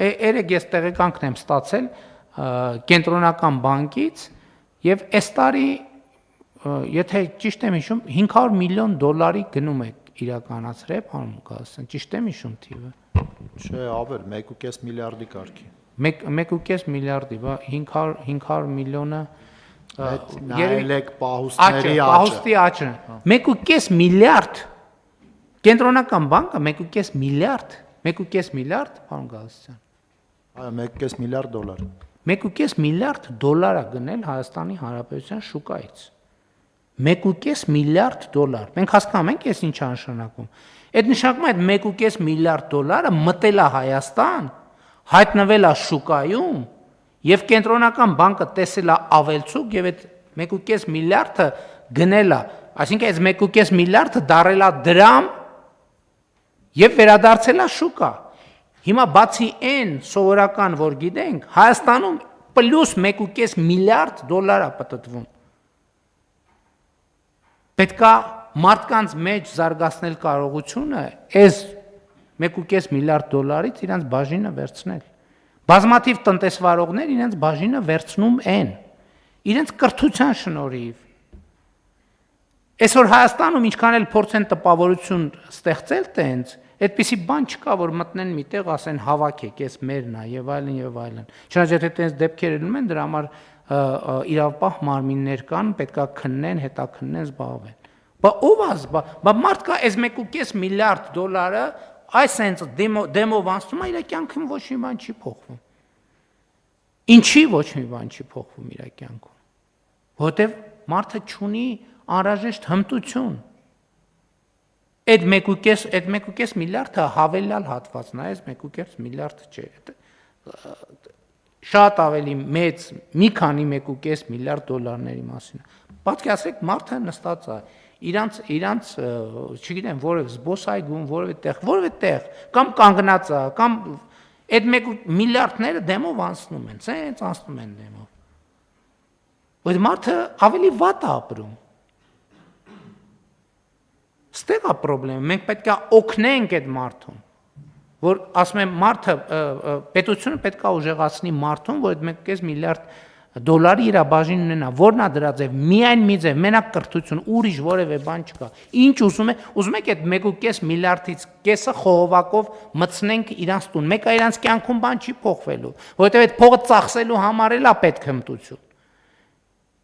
երեք ես տեղեկանքն եմ ստացել կենտրոնական բանկից եւ այս տարի եթե ճիշտ եմ հիշում 500 միլիոն դոլարի գնում է իրականացրել, պարոն Գալստյան, ճիշտ եմ հիշում թիվը։ Չէ, ավել 1.5 միլիարդի կարգի։ 1.5 միլիարդի, բա 500 միլիոնը երեք պահուստների պահուստի աճը 1.5 միլիարդ կենտրոնական բանկը 1.5 միլիարդ 1.5 միլիարդ, պարոն Գալստյան։ Այո, 1.5 միլիարդ դոլար։ 1.5 միլիարդ դոլար է գնել Հայաստանի Հանրապետության շուկայից։ 1.5 միլիարդ դոլար։ Մենք հասկանում ենք, ես ինչ նշանակում։ Այդ նշանակում է 1.5 միլիարդ դոլարը մտել է Հայաստան, հայտնվել է շուկայում, եւ կենտրոնական բանկը տեսել է ավելցուկ եւ այդ 1.5 միլիարդը գնել է, այսինքն այս 1.5 միլիարդը դարել է դրամ եւ վերադարձել է շուկա։ Հիմա բացի այն սովորական, որ գիտենք, Հայաստանում պլյուս 1.5 միլիարդ դոլար է պատտվում։ Պետք է մարդկանց մեջ զարգացնել կարողությունը այս 1.5 միլիարդ դոլարից իրենց բաժինը վերցնել։ Բազմաթիվ տնտեսվարողներ իրենց բաժինը վերցնում են, իրենց կրթության շնորհիվ։ Այսօր Հայաստանում ինչքան էլ փորձեն տպավորություն ստեղծել տենց, այդպիսի բան չկա, որ մտնեն միտեղ, ասեն հավաքեք, այս մերն է եւ այլն եւ այլն։ Չնայած եթե տենց դեպքեր լինում են, դրա համար իրավապահ մարմիններ կան, պետքա քննեն, հետաքննեն, զբաղվեն։ Բա ով է, բա մարդ կա այս 1.5 միլիարդ դոլարը այս sense դեմով անցնում է, իր կյանքում ոչ մի բան չի փոխվում։ Ինչի ոչ մի բան չի փոխվում իր կյանքում։ Որտեւ մարդը չունի անհրաժեշտ հմտություն։ Այդ 1.5 միլիարդը հավելյալ հատվածն է, այս 1.5 միլիարդը չէ։ Շատ ավելի մեծ, մի քանի 1.5 միլիարդ դոլարների մասին։ Պատկերացրեք, մարդը նստած է, իրանց չգիտեմ, որևէ զբոսայգում, որևէ տեղ, կամ կանգնած է, կամ այդ 1 միլիարդները դեմով անցնում են, ցենց անցնում են դեմով։ Այդ մարդը ավելի վատ է ապրում։ Ստեղ է խնդրեմ, մենք պետք է օգնենք այդ մարդուն, որ ասում եմ մարդը պետությունը պետք է ուժեղացնի մարդուն, որ այդ 1.5 միլիարդ դոլարի իր բաժին ունենա, որն է դրա ձև, միայն մի ձև, մենակ կրթություն, ուրիշ որևէ բան չկա։ Ինչ ուզում եք այդ 1.5 միլիարդից կեսը խողովակով մտցնենք իրանց տուն, մեկը իրանց կյանքում բան չի փոխվելու, որովհետև այդ փողը ծախսելու համար էլ է պետք հմտություն։